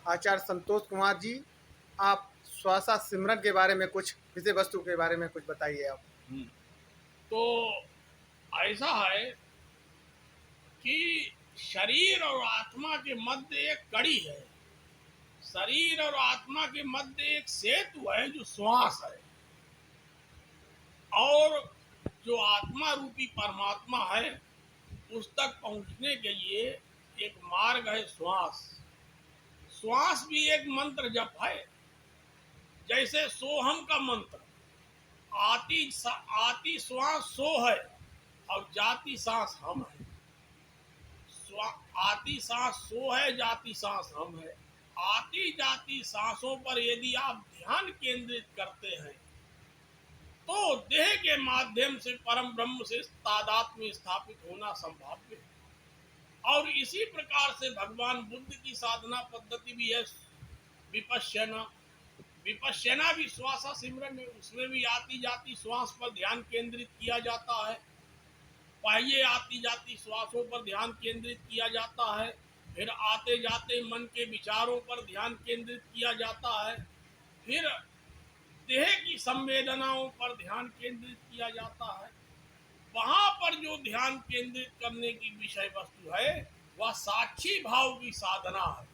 आचार्य संतोष कुमार जी, आप श्वासा सिमरन के बारे में कुछ विषय वस्तु के बारे में कुछ बताइए आप। तो ऐसा है कि शरीर और आत्मा के मध्य एक कड़ी है। शरीर और आत्मा के मध्य एक सेतु है जो श्वास है, और जो आत्मा रूपी परमात्मा है उस तक पहुंचने के लिए एक मार्ग है श्वास। श्वास भी एक मंत्र जप है। जैसे सोहम का मंत्र, आती श्वास सो है और जाती सांस हम है। आती सांस सो है, जाती सांस हम है। आती जाती सांसों पर यदि आप ध्यान केंद्रित करते हैं तो देह के माध्यम से परम ब्रह्म से तादात्म्य स्थापित होना संभाव्य है। और इसी प्रकार से भगवान बुद्ध की साधना पद्धति भी है विपश्यना। विपश्यना भी श्वासा सिमरन है। उसमें भी आती जाती श्वास पर ध्यान केंद्रित किया जाता है। पहले आती जाती श्वासों पर ध्यान केंद्रित किया जाता है, फिर आते जाते मन के विचारों पर ध्यान केंद्रित किया जाता है, फिर देह की संवेदनाओं पर ध्यान केंद्रित किया जाता है। वहां पर जो ध्यान केंद्रित करने की विषय वस्तु है वह साक्षी भाव की साधना है,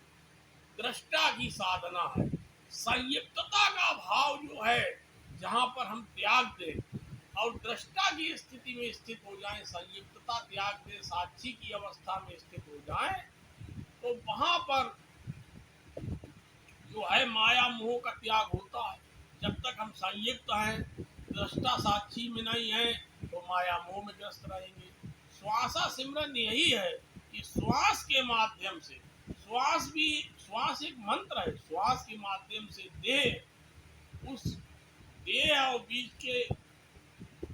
दृष्टा की साधना है। संयुक्तता का भाव जो है, जहां पर हम त्याग दें और दृष्टा की स्थिति में स्थित हो जाएं, संयुक्तता त्याग दें, साक्षी की अवस्था में स्थित हो जाएं, तो वहां पर जो है माया मोह का त्याग होता है। जब तक हम संयुक्त हैं, दृष्टा साक्षी में नहीं है, तो माया मोह में ग्रस्त रहेंगे। श्वासा सिमरन यही है कि श्वास के माध्यम से, श्वास एक मंत्र है। श्वास के माध्यम से उस देह और बीच के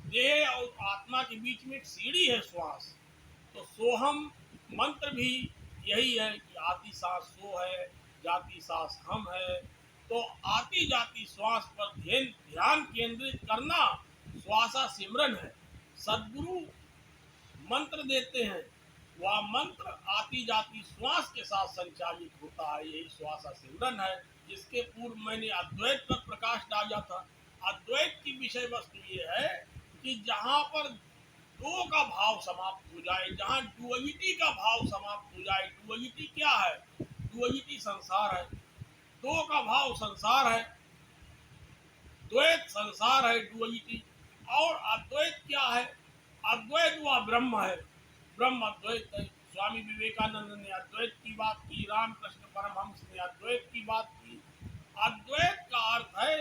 देह और आत्मा के बीच में एक सीढ़ी है श्वास। तो सोहम मंत्र भी यही है कि आती सांस सो है, जाती सांस हम है। तो आती जाती श्वास पर ध्यान केंद्रित करना श्वासा सिमरन है। सदगुरु मंत्र देते हैं, वह मंत्र आती जाती श्वास के साथ संचालित होता है। यही श्वासा सिमरन है, जिसके पूर्व मैंने अद्वैत पर प्रकाश डाला था। अद्वैत की विषय वस्तु ये है कि जहां पर दो का भाव समाप्त हो जाए, जहां डुअलिटी का भाव समाप्त हो जाए। डुअलिटी क्या है? डुअलिटी संसार है। दो का भाव संसार है, द्वैत संसार है, डुअलिटी। और अद्वैत क्या है? अद्वैत वह ब्रह्म है, ब्रह्म अद्वैत है। स्वामी विवेकानंद ने अद्वैत की बात की, रामकृष्ण परमहंस ने अद्वैत की बात की। अद्वैत का अर्थ है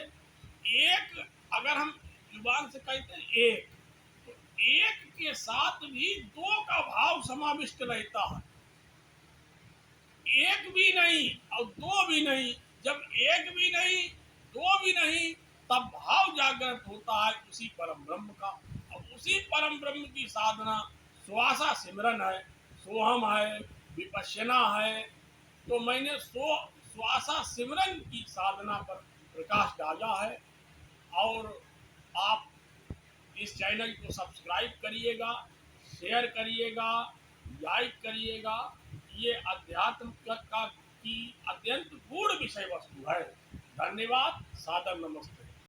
एक। अगर हम जुबान से कहते हैं एक, तो एक के साथ भी दो का भाव समाविष्ट रहता है। एक भी नहीं और दो भी नहीं। जब एक भी नहीं, दो भी नहीं, तब भाव जागृत होता है उसी परम ब्रह्म का। और उसी परम ब्रह्म की साधना श्वासा सिमरन है, सोहम है, विपश्यना है। तो मैंने श्वासा सिमरन की साधना पर प्रकाश डाला है। और आप इस चैनल को सब्सक्राइब करिएगा, शेयर करिएगा, लाइक करिएगा। ये अध्यात्म की अत्यंत गूढ़ विषय वस्तु है। धन्यवाद। सादर नमस्ते।